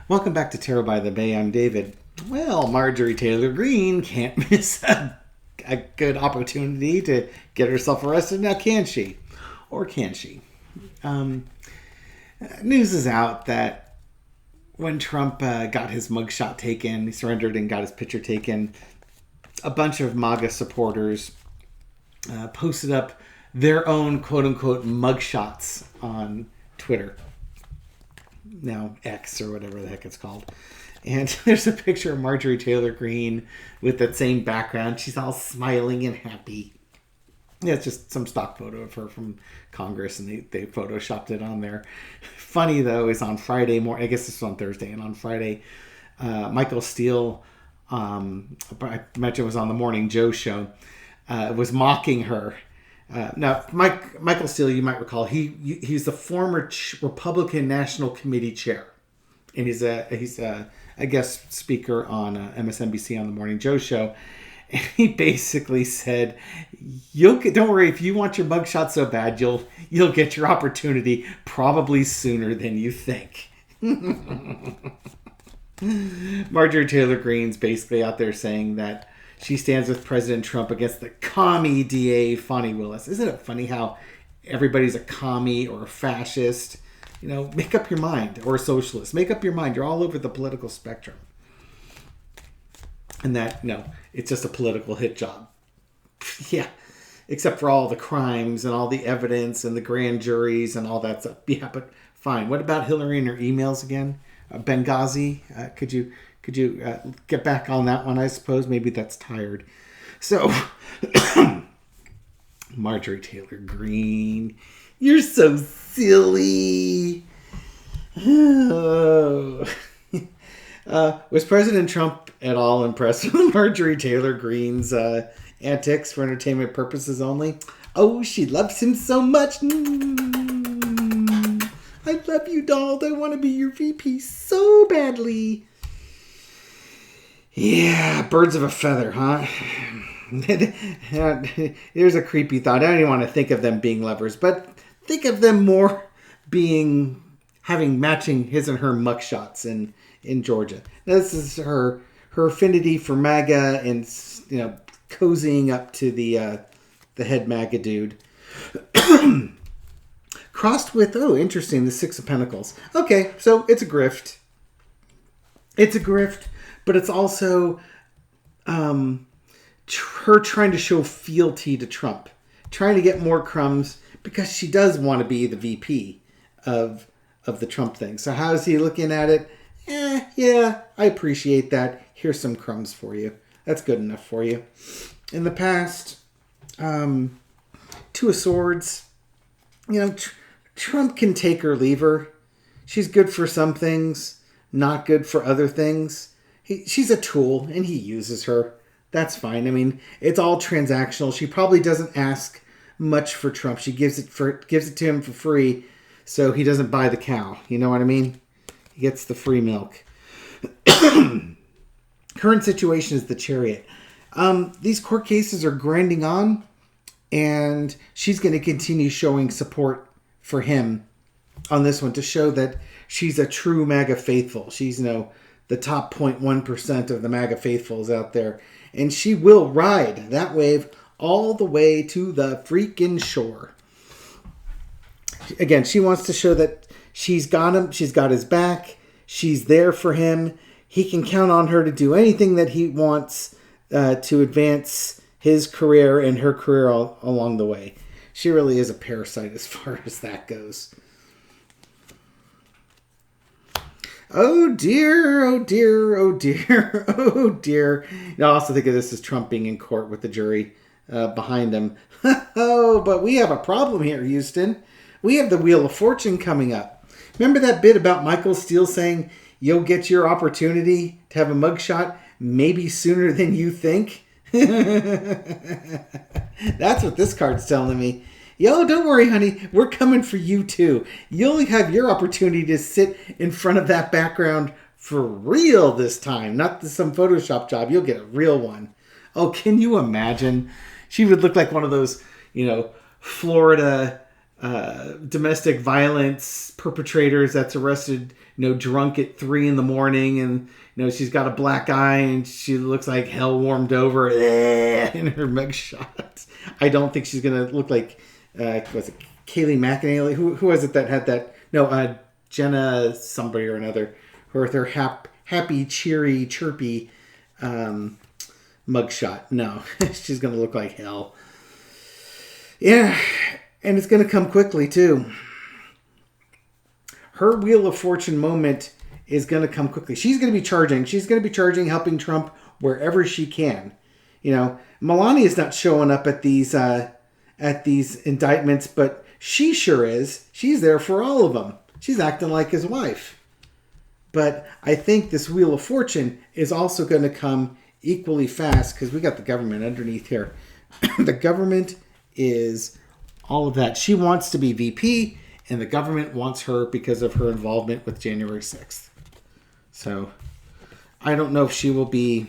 Welcome back to Tarot by the Bay. I'm David. Well, Marjorie Taylor Greene can't miss a good opportunity to get herself arrested now, can she? Or can she? News is out that when Trump got his mugshot taken, he surrendered and got his picture taken, a bunch of MAGA supporters posted up their own quote-unquote mugshots on Twitter. Now X or whatever the heck it's called. And there's a picture of Marjorie Taylor Greene with that same background. She's all smiling and happy. Yeah, it's just some stock photo of her from Congress, and they photoshopped it on there. Funny, though, is on Friday morning, I guess this was on Thursday, and on Friday, Michael Steele, I imagine it was on the Morning Joe show, was mocking her. Now, Michael Steele, you might recall, he's the former Republican National Committee chair, and he's a guest speaker on MSNBC on the Morning Joe show. And he basically said, "Don't worry, if you want your mugshot so bad, you'll get your opportunity probably sooner than you think." Marjorie Taylor Greene's basically out there saying that she stands with President Trump against the commie DA, Fani Willis. Isn't it funny how everybody's a commie or a fascist? You know, make up your mind. Or a socialist. Make up your mind. You're all over the political spectrum. And that, no, it's just a political hit job. Yeah. Except for all the crimes and all the evidence and the grand juries and all that stuff. Yeah, but fine. What about Hillary and her emails again? Benghazi? Could you get back on that one, I suppose? Maybe that's tired. So, Marjorie Taylor Greene, you're so silly. Oh. Was President Trump at all impressed with Marjorie Taylor Greene's antics for entertainment purposes only? Oh, she loves him so much. I love you, Donald. I want to be your VP so badly. Yeah, birds of a feather, huh? There's a creepy thought. I don't even want to think of them being lovers, but think of them more having matching his and her mugshots in Georgia. Now, this is her affinity for MAGA and, you know, cozying up to the head MAGA dude. Crossed with, interesting, the Six of Pentacles. Okay, so it's a grift. It's a grift, but it's also her trying to show fealty to Trump. Trying to get more crumbs because she does want to be the VP of the Trump thing. So how is he looking at it? Yeah, I appreciate that. Here's some crumbs for you. That's good enough for you. In the past, Two of Swords, you know, Trump can take or leave her. She's good for some things, not good for other things. She's a tool, and he uses her. That's fine. I mean, it's all transactional. She probably doesn't ask much for Trump. She gives it to him for free, so he doesn't buy the cow. You know what I mean? He gets the free milk. Current situation is the Chariot. These court cases are grinding on, and she's going to continue showing support for him on this one to show that she's a true MAGA faithful. She's, you know, the top 0.1% of the MAGA faithfuls out there. And she will ride that wave all the way to the freaking shore. Again, she wants to show that she's got him. She's got his back. She's there for him. He can count on her to do anything that he wants to advance his career and her career all along the way. She really is a parasite as far as that goes. Oh dear, oh dear, oh dear, oh dear. I also think of this as Trump being in court with the jury behind him. Oh, but we have a problem here, Houston. We have the Wheel of Fortune coming up. Remember that bit about Michael Steele saying, you'll get your opportunity to have a mugshot maybe sooner than you think? That's what this card's telling me. Yo, don't worry, honey. We're coming for you, too. You'll have your opportunity to sit in front of that background for real this time. Not some Photoshop job. You'll get a real one. Oh, can you imagine? She would look like one of those, you know, Florida domestic violence perpetrators that's arrested, drunk at 3 a.m, and she's got a black eye and she looks like hell warmed over in her mugshot. I don't think she's gonna look like was it Kaylee McEnany? Who was it that had that? No, Jenna somebody or another, with her happy, cheery, chirpy mugshot. No, she's gonna look like hell. Yeah. And it's going to come quickly, too. Her Wheel of Fortune moment is going to come quickly. She's going to be charging. She's going to be charging, helping Trump wherever she can. Melania is not showing up at these indictments, but she sure is. She's there for all of them. She's acting like his wife. But I think this Wheel of Fortune is also going to come equally fast because we got the government underneath here. The government is all of that. She wants to be VP, and the government wants her because of her involvement with January 6th. So, I don't know if she will be...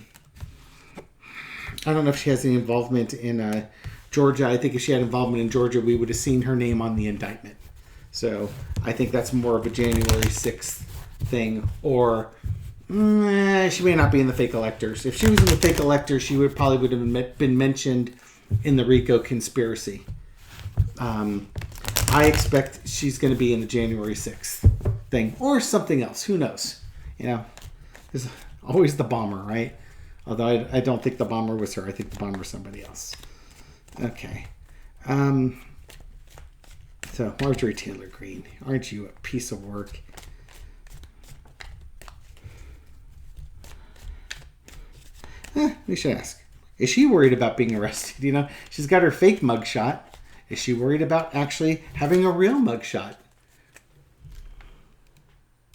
I don't know if she has any involvement in Georgia. I think if she had involvement in Georgia, we would have seen her name on the indictment. So, I think that's more of a January 6th thing. Or, she may not be in the fake electors. If she was in the fake electors, she would have been mentioned in the RICO conspiracy. I expect she's going to be in the January 6th thing or something else. Who knows? There's always the bomber, right? Although I don't think the bomber was her. I think the bomber was somebody else. Okay. So, Marjorie Taylor Greene, aren't you a piece of work? We should ask. Is she worried about being arrested? She's got her fake mugshot. Is she worried about actually having a real mugshot?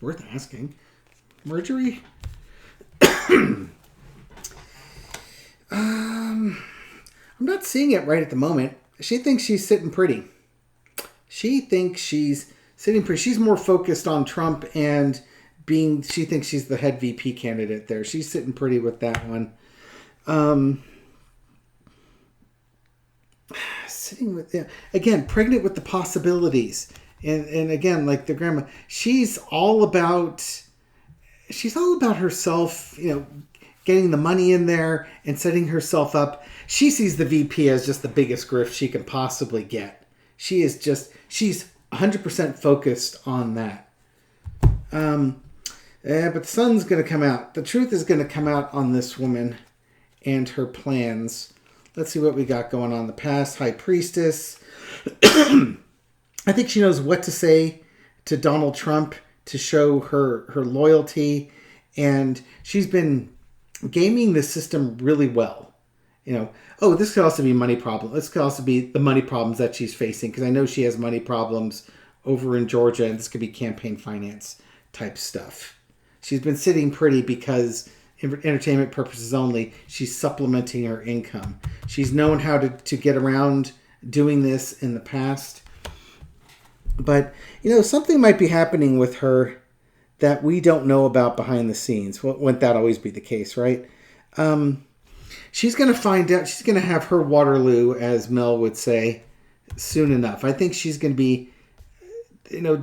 Worth asking. Marjorie? I'm not seeing it right at the moment. She thinks she's sitting pretty. She thinks she's sitting pretty. She's more focused on Trump and she thinks she's the head VP candidate there. She's sitting pretty with that one. Sitting with, again, pregnant with the possibilities. And again, like the grandma, she's all about herself, getting the money in there and setting herself up. She sees the VP as just the biggest grift she can possibly get. She's 100% focused on that. But the sun's going to come out. The truth is going to come out on this woman and her plans. Let's see what we got going on. The past high priestess. I think she knows what to say to Donald Trump to show her loyalty. And she's been gaming the system really well. This could also be money problem. This could also be the money problems that she's facing. Because I know she has money problems over in Georgia. And this could be campaign finance type stuff. She's been sitting pretty because... entertainment purposes only, she's supplementing her income. She's known how to get around doing this in the past. But, something might be happening with her that we don't know about behind the scenes. Wouldn't that always be the case, right? She's going to find out. She's going to have her Waterloo, as Mel would say, soon enough. I think she's going to be...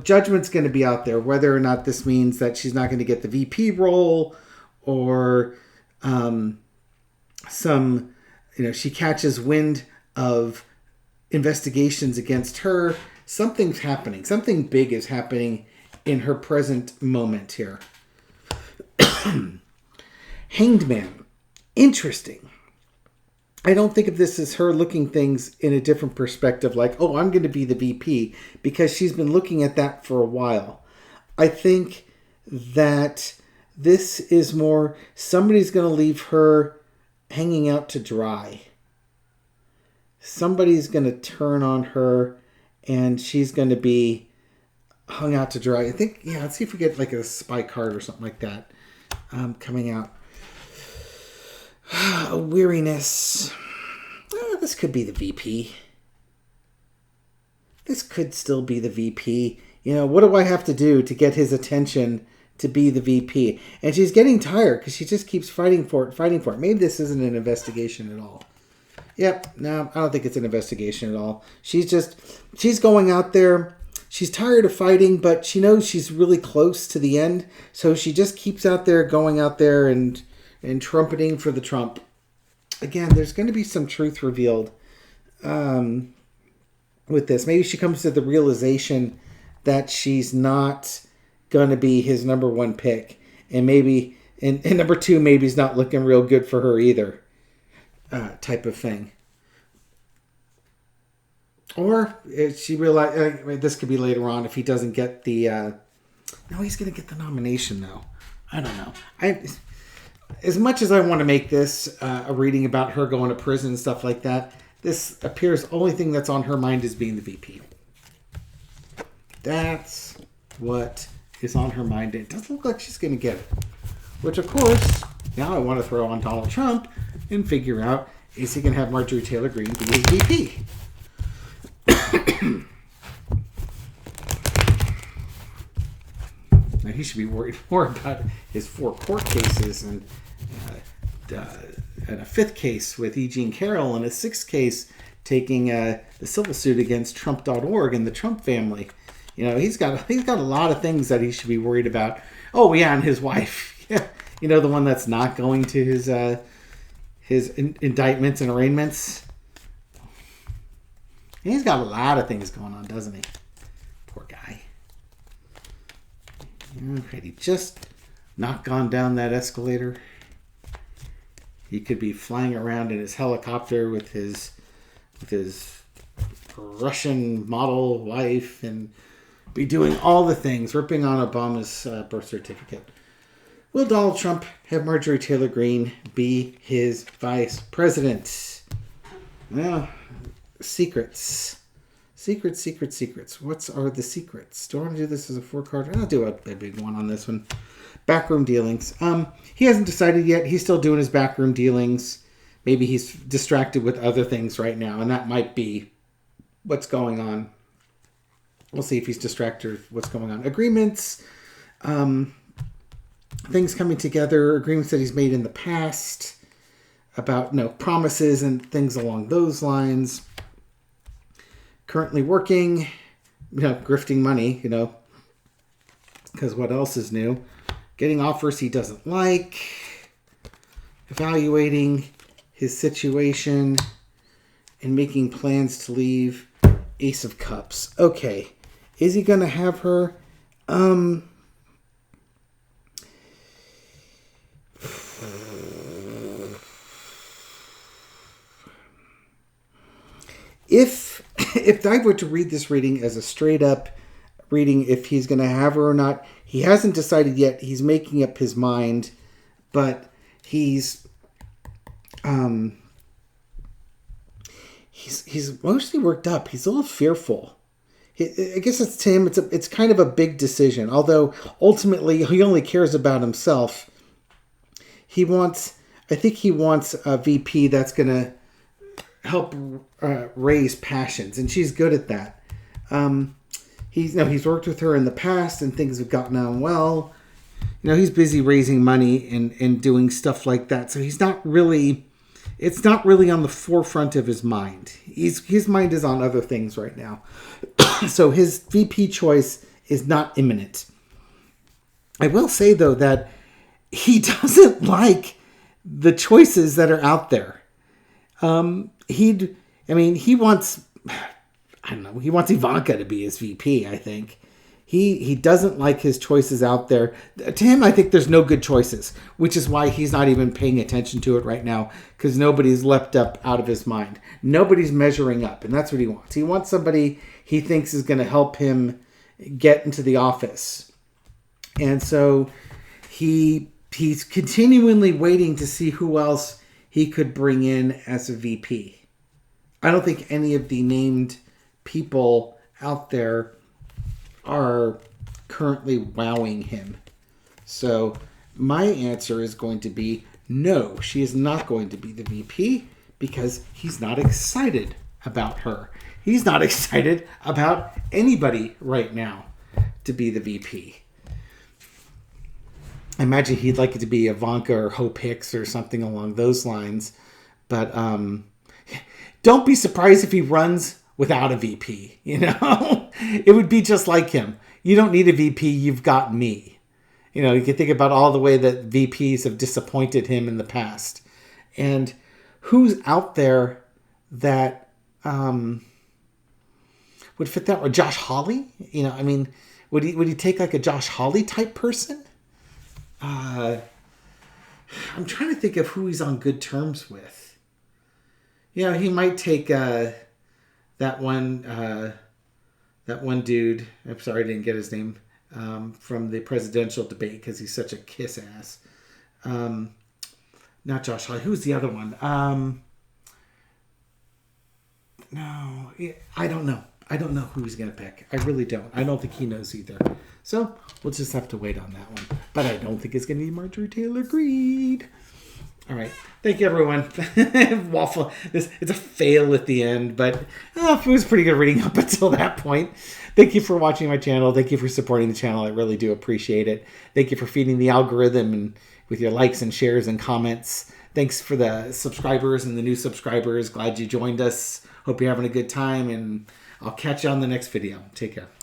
judgment's going to be out there, whether or not this means that she's not going to get the VP role... or she catches wind of investigations against her. Something's happening. Something big is happening in her present moment here. Hanged Man. Interesting. I don't think of this as her looking things in a different perspective, like, oh, I'm going to be the VP, because she's been looking at that for a while. I think that this is more, somebody's going to leave her hanging out to dry. Somebody's going to turn on her, and she's going to be hung out to dry. I think, let's see if we get like a spy card or something like that coming out. A weariness. This could be the VP. This could still be the VP. What do I have to do to get his attention to be the VP? And she's getting tired because she just keeps fighting for it. Maybe this isn't an investigation at all. Yep. No, I don't think it's an investigation at all. She's going out there. She's tired of fighting, but she knows she's really close to the end. So she just keeps out there, going out there and trumpeting for the Trump. Again, there's going to be some truth revealed with this. Maybe she comes to the realization that she's not going to be his number one pick. And maybe, and number two, maybe he's not looking real good for her either. Type of thing. Or she realized, this could be later on if he doesn't get the, no, he's going to get the nomination though. I don't know. As much as I want to make this a reading about her going to prison and stuff like that, this appears only thing that's on her mind is being the VP. That's what is on her mind. It doesn't look like she's going to get it. Which, of course, now I want to throw on Donald Trump and figure out, is he going to have Marjorie Taylor Greene be his VP? Now, he should be worried more about his 4 court cases and a 5th case with E. Jean Carroll and a 6th case taking the civil suit against Trump.org and the Trump family. You know, he's got a lot of things that he should be worried about. Oh, yeah, and his wife. Yeah, you know, the one that's not going to his indictments and arraignments. He's got a lot of things going on, doesn't he? Poor guy. Had he just not gone down that escalator, he could be flying around in his helicopter with his Russian model wife and be doing all the things, ripping on Obama's birth certificate. Will Donald Trump have Marjorie Taylor Greene be his vice president? Well, secrets. Secrets. What are the secrets? Do I want to do this as a 4-card? I'll do a big one on this one. Backroom dealings. He hasn't decided yet. He's still doing his backroom dealings. Maybe he's distracted with other things right now, and that might be what's going on. We'll see if he's distracted with what's going on. Agreements. Things coming together. Agreements that he's made in the past. About, promises and things along those lines. Currently working, grifting money, because what else is new? Getting offers he doesn't like, evaluating his situation, and making plans to leave. Ace of Cups. Okay. Is he going to have her? If I were to read this reading as a straight up reading, if he's going to have her or not, he hasn't decided yet. He's making up his mind, but he's mostly worked up. He's a little fearful. I guess it's to him. It's kind of a big decision. Although ultimately he only cares about himself. I think he wants a VP that's going to help raise passions, and she's good at that. He's worked with her in the past, and things have gotten on well. He's busy raising money and doing stuff like that. So it's not really on the forefront of his mind. His mind is on other things right now. So his VP choice is not imminent. I will say though that he doesn't like the choices that are out there. He wants, he wants Ivanka to be his VP, I think. He doesn't like his choices out there. To him, I think there's no good choices, which is why he's not even paying attention to it right now, because nobody's leapt up out of his mind. Nobody's measuring up, and that's what he wants. He wants somebody he thinks is going to help him get into the office. And so he's continually waiting to see who else he could bring in as a VP. I don't think any of the named people out there are currently wowing him. So my answer is going to be no, she is not going to be the VP because he's not excited about her. He's not excited about anybody right now to be the VP. I imagine he'd like it to be Ivanka or Hope Hicks or something along those lines. But don't be surprised if he runs without a VP. You know, it would be just like him. You don't need a VP. You've got me. You know, you can think about all the way that VPs have disappointed him in the past. And who's out there that would fit that? Or Josh Hawley? You know, I mean, would he take like a Josh Hawley type person? I'm trying to think of who he's on good terms with. You know, he might take that one dude. I'm sorry I didn't get his name from the presidential debate because he's such a kiss ass. Not Josh Hawley. Who's the other one? No, I don't know. I don't know who he's going to pick. I really don't. I don't think he knows either. So we'll just have to wait on that one. But I don't think it's going to be Marjorie Taylor Greene. All right. Thank you, everyone. Waffle. It's a fail at the end, but it was pretty good reading up until that point. Thank you for watching my channel. Thank you for supporting the channel. I really do appreciate it. Thank you for feeding the algorithm and with your likes and shares and comments. Thanks for the subscribers and the new subscribers. Glad you joined us. Hope you're having a good time, and I'll catch you on the next video. Take care.